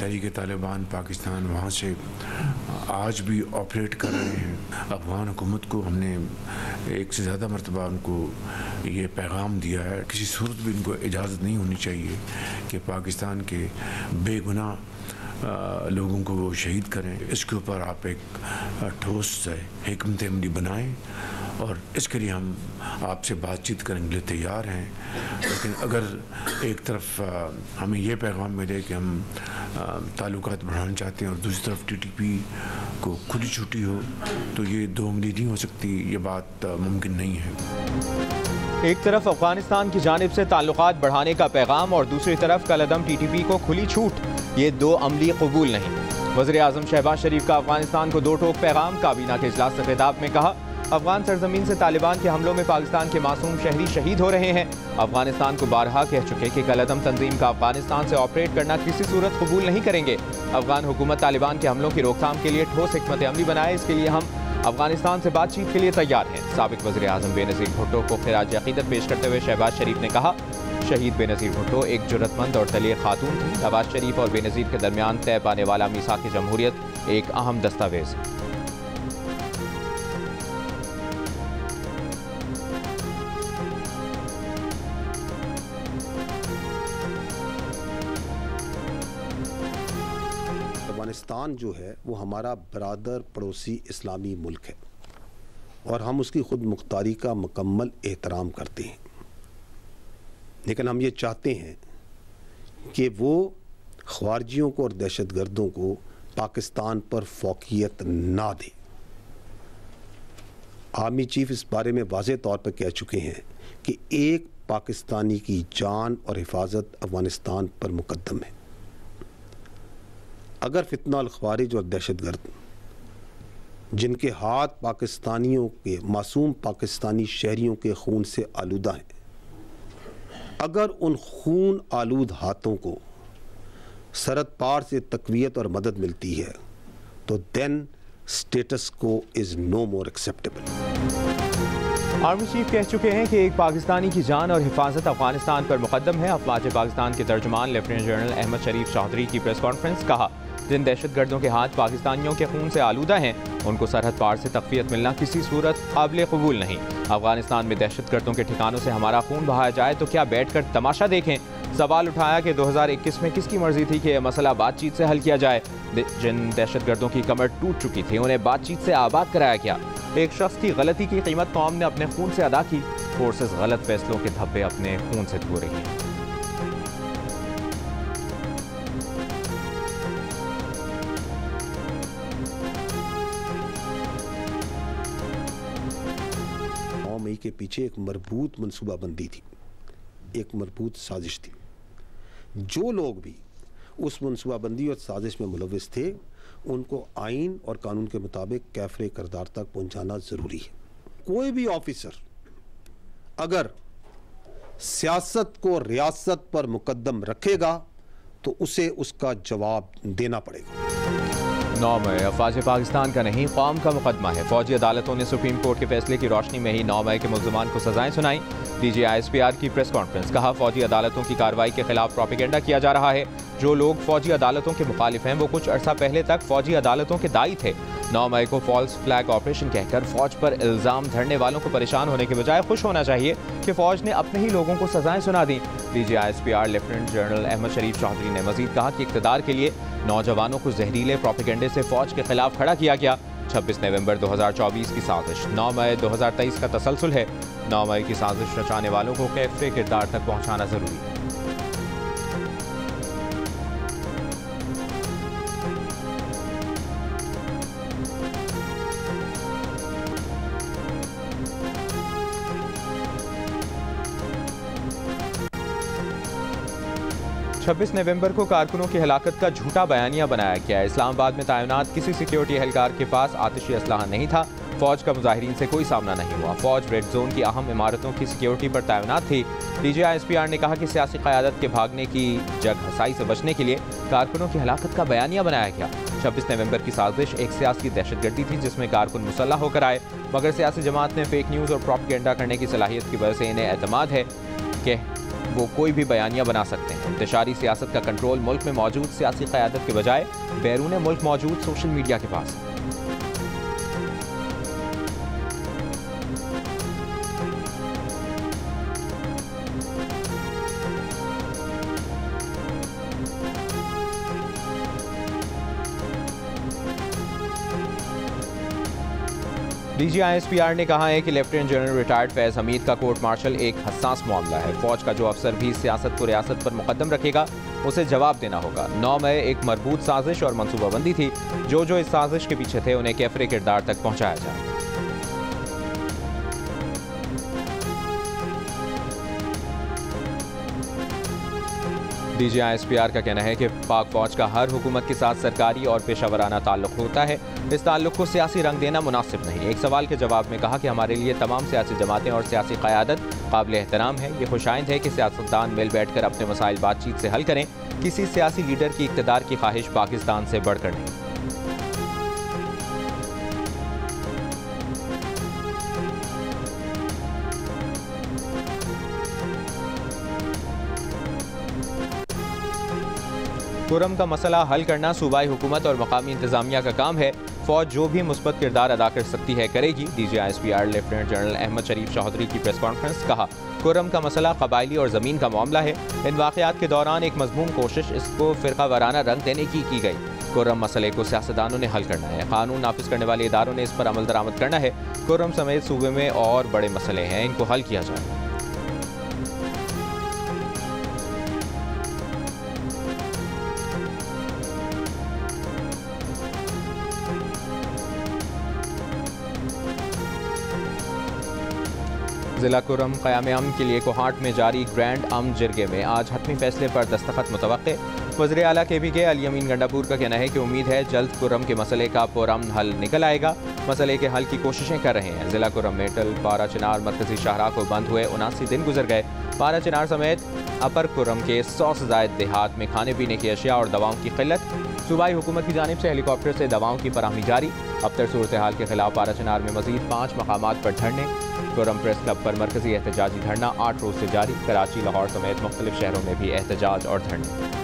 तहरीक-ए-तालिबान पाकिस्तान वहाँ से आज भी ऑपरेट कर रहे हैं। अफगान हुकूमत को हमने एक से ज़्यादा मरतबा उनको ये पैगाम दिया है, किसी सूरत भी इनको इजाज़त नहीं होनी चाहिए कि पाकिस्तान के बेगुनाह लोगों को वो शहीद करें। इसके ऊपर आप एक ठोस हिकमत अमली बनाएं और इसके लिए हम आपसे बातचीत करने के लिए तैयार हैं। लेकिन अगर एक तरफ हमें ये पैगाम मिले कि हम ताल्लुकात बढ़ाना चाहते हैं और दूसरी तरफ TTP को खुली छुट्टी हो, तो ये दो उंगली नहीं हो सकती, ये बात मुमकिन नहीं है। एक तरफ अफगानिस्तान की जानिब से ताल्लुकात बढ़ाने का पैगाम और दूसरी तरफ कलअदम TTP को खुली छूट, ये दो अमली कबूल नहीं। वज़ीर आज़म शहबाज शरीफ का अफगानिस्तान को दो टोक पैगाम। काबीना के इजलास से खिताब में कहा, अफगान सरजमीन से तालिबान के हमलों में पाकिस्तान के मासूम शहरी शहीद हो रहे हैं। अफगानिस्तान को बारहा कह चुके कि कलअदम तंजीम का अफगानिस्तान से ऑपरेट करना किसी सूरत कबूल नहीं करेंगे। अफगान हुकूमत तालिबान के हमलों की रोकथाम के लिए ठोस हिकमत अमली बनाए, इसके लिए हम अफगानिस्तान से बातचीत के लिए तैयार हैं। साबिक वज़ीर आज़म बेनज़ीर भुट्टो को खिराज अक़ीदत पेश करते हुए शहबाज शरीफ ने कहा, शहीद बेनज़ीर भुट्टो एक जुर्रतमंद और दलेर खातून थी। नवाज शरीफ और बेनज़ीर के दरमियान तय पाने वाला मीसाक़ जमहूरियत एक अहम दस्तावेज़। अफगानिस्तान जो है वो हमारा बरादर पड़ोसी इस्लामी मुल्क है और हम उसकी खुद मुख्तारी का मुकम्मल एहतराम करते हैं, लेकिन हम ये चाहते हैं कि वो ख्वारजियों को और दहशतगर्दों को पाकिस्तान पर फौकियत ना दे। आर्मी चीफ इस बारे में वाज़ेह तौर पर कह चुके हैं कि एक पाकिस्तानी की जान और हिफाजत अफगानिस्तान पर मुकद्दम है। अगर फितना अल ख्वारिज और दहशतगर्द जिनके हाथ पाकिस्तानियों के मासूम पाकिस्तानी शहरियों के खून से आलूदा हैं, अगर उन खून आलूद हाथों को सरहद पार से तक़वियत और मदद मिलती है तो then status quo is no more acceptable. Army chief कह चुके हैं कि एक पाकिस्तानी की जान और हिफाजत अफगानिस्तान पर मुकद्दम है। अफवाज पाकिस्तान के तर्जुमान लेफ्टिनेंट जनरल अहमद शरीफ चौधरी की प्रेस कॉन्फ्रेंस। कहा, जिन दहशतगर्दों के हाथ पाकिस्तानियों के खून से आलूदा हैं, उनको सरहद पार से तक़वियत मिलना किसी सूरत काबिल कबूल नहीं। अफगानिस्तान में दहशतगर्दों के ठिकानों से हमारा खून बहाया जाए तो क्या बैठकर तमाशा देखें। सवाल उठाया कि 2021 में किसकी मर्जी थी कि यह मसला बातचीत से हल किया जाए। जिन दहशतगर्दों की कमर टूट चुकी थी उन्हें बातचीत से आबाद कराया गया। एक शख्स की गलती की कीमत कौम ने अपने खून से अदा की। फोर्सेस गलत फैसलों के धब्बे अपने खून से धो रही हैं। मई के पीछे एक मरबूत मनसूबाबंदी थी, एक मरबूत साजिश थी। जो लोग भी उस मनसूबाबंदी और साजिश में मुलविस थे उनको आइन और कानून के मुताबिक कैफरे किरदार तक पहुंचाना ज़रूरी है। कोई भी ऑफिसर अगर सियासत को रियासत पर मुकद्दम रखेगा तो उसे उसका जवाब देना पड़ेगा। 9 मई अफवाज पाकिस्तान का नहीं, कौम का मुकदमा है। फौजी अदालतों ने सुप्रीम कोर्ट के फैसले की रोशनी में ही 9 मई के मुल्ज़िमान को सजाएं सुनाई। DG ISPR की प्रेस कॉन्फ्रेंस। कहा, फौजी अदालतों की कार्रवाई के खिलाफ प्रोपेगेंडा किया जा रहा है। जो लोग फौजी अदालतों के मुखालिफ हैं वो कुछ अर्सा पहले तक फौजी अदालतों के दाई थे। 9 मई को फॉल्स फ्लैग ऑपरेशन कहकर फौज पर इल्ज़ाम धरने वालों को परेशान होने के बजाय खुश होना चाहिए कि फौज ने अपने ही लोगों को सजाएं सुना दी। DG ISPR lieutenant general Ahmed Sharif Chaudhry ने मजीद कहा कि इक़्तिदार के लिए नौजवानों को जहरीले प्रोपेगेंडे से फौज के खिलाफ खड़ा किया गया। 26 नवंबर 2024 की साजिश 9 मई 2023 का तसलसल है। 9 मई की साजिश रचाने वालों को कैफरे किरदार तक पहुंचाना जरूरी है। छब्बीस नवंबर को कारकुनों की हलाकत का झूठा बयानिया बनाया गया। इस्लामाबाद में तैनात किसी सिक्योरिटी एहलकार के पास आतिशी असलहा नहीं था। फौज का मुजाहिरीन से कोई सामना नहीं हुआ। फौज रेड जोन की अहम इमारतों की सिक्योरिटी पर तैनात थी। DG ISPR ने कहा कि सियासी क़यादत के भागने की जग हसाई से बचने के लिए कारकुनों की हलाकत का बयानिया बनाया गया। 26 नवंबर की साजिश एक सियासी दहशतगर्दी थी जिसमें कारकुन मुसल्लह होकर आए, मगर सियासी जमात ने फेक न्यूज़ और प्रोपेगेंडा करने की सलाहियत की वजह से इन्हें एतमाद है कि वो कोई भी बयानिया बना सकते हैं। इंतशारी सियासत का कंट्रोल मुल्क में मौजूद सियासी क़यादत के बजाय बैरून मुल्क मौजूद सोशल मीडिया के पास है। DGISPR ने कहा है कि लेफ्टिनेंट जनरल रिटायर्ड फैज़ हमीद का कोर्ट मार्शल एक हसास मामला है। फौज का जो अफसर भी सियासत को रियासत पर मुकद्दम रखेगा उसे जवाब देना होगा। 9 मई एक मरबूत साजिश और मनसूबाबंदी थी। जो इस साजिश के पीछे थे उन्हें कैफरे किरदार तक पहुंचाया जाए। DGISPR का कहना है कि पाक फौज का हर हुकूमत के साथ सरकारी और पेशावराना ताल्लुक होता है। इस ताल्लुक को सियासी रंग देना मुनासिब नहीं। एक सवाल के जवाब में कहा कि हमारे लिए तमाम सियासी जमातें और सियासी क़यादत काबिल एहतराम है। ये खुशाइंद है कि सियासतदान मिल बैठ कर अपने मसाइल बातचीत से हल करें। किसी सियासी लीडर की इक़्तिदार की ख्वाहिश पाकिस्तान से बढ़कर नहीं। कुरम का मसला हल करना सूबाई हुकूमत और मकामी इंतजामिया का काम है। फौज जो भी मुस्बत किरदार अदा कर सकती है करेगी। DGISPR lieutenant general Ahmed Sharif Chaudhary की प्रेस कॉन्फ्रेंस। कहा, कुरम का मसला कबायली और ज़मीन का मामला है। इन वाक़यात के दौरान एक मज़मूम कोशिश इसको फ़िरका वाराना रंग देने की गई। कुरम मसले को सियासतदानों ने हल करना है। कानून नाफिज करने वाले इदारों ने इस पर अमल दरामद करना है। कुरम समेत सूबे में और बड़े मसले हैं, इनको हल किया जाए। जिला कुरम क़याम अमन के लिए कोहाट में जारी ग्रैंड अमन जिरगे में आज हतमी फैसले पर दस्तखत मुतवक्के। वज़ीर आला KBK अली अमीन गंडापुर का कहना है कि उम्मीद है जल्द कुरम के मसले का पुरअमन हल निकल आएगा। मसले के हल की कोशिशें कर रहे हैं। जिला कुरम मेटल पारा चिनार मरकजी शाहराह को बंद हुए 79 दिन गुजर गए। पारा चिनार समेत अपर कुरम के 100 से ज़ायद देहात में खाने पीने की अशिया और दवाओं की किल्लत। सूबाई हुकूमत की जानिब से हेलीकॉप्टर से दवाओं की फराहमी जारी। अबतर सूरत हाल के खिलाफ पारा चिनार में मजीद 5 मकामात पर धरने। कुरम प्रेस क्लब पर मरकजी एहतजाजी धरना 8 रोज से जारी। कराची, लाहौर समेत मुख्तलिफ शहरों में भी एहतजाज और धरने।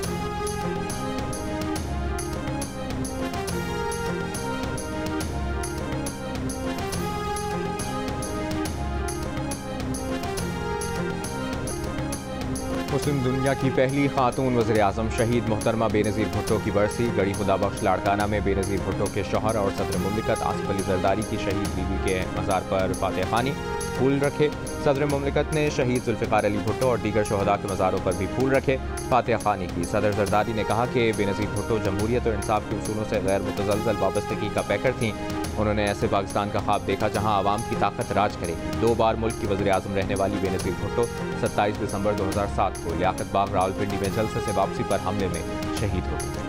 मुस्लिम दुनिया की पहली खातून वज़ीर आज़म शहीद मोहतरमा बेनज़ीर भुट्टो की बरसी। गढ़ी खुदा बख्श लाड़काना में बेनज़ीर भुट्टो के शौहर और सदर मुमलिकत आसिफ अली जरदारी की शहीद बीवी के मज़ार पर फातिहा ख़ानी फूल रखे। सदर मुमलिकत ने शहीद जुल्फ़िकार अली भुट्टो और दीगर शहदा के मज़ारों पर भी फूल रखे, फातिहा ख़ानी की। सदर जरदारी ने कहा कि बेनज़ीर भुट्टो जमहूरियत और इंसाफ के उसूलों से गैर मुतज़लज़ल वाबस्तगी का पैकर थीं। उन्होंने ऐसे पाकिस्तान का ख्वाब देखा जहां आवाम की ताकत राज करेगी। 2 बार मुल्क की वज़ीर आज़म रहने वाली बेनज़ीर भुट्टो 27 दिसंबर 2007 को लियाकत बाग रावलपिंडी में जलसे से वापसी पर हमले में शहीद हो गई।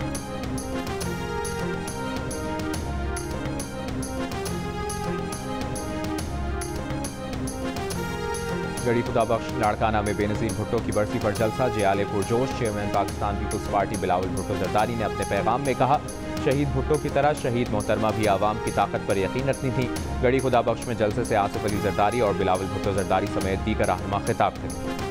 गढ़ी खुदा बख्श लाड़काना में बेनज़ीर भुट्टो की बरसी पर जलसा। जियाले पुरजोश। Chairman Pakistan Peoples Party Bilawal Bhutto Zardari ने अपने पैगाम में कहा, शहीद भुट्टो की तरह शहीद मोहतरमा भी आवाम की ताकत पर यकीन रखती थी। गढ़ी खुदा बख्श में जलसे से आसिफ अली जरदारी और बिलावल भुट्टो जरदारी समेत दीगर रहनुमा खिताब करेंगे।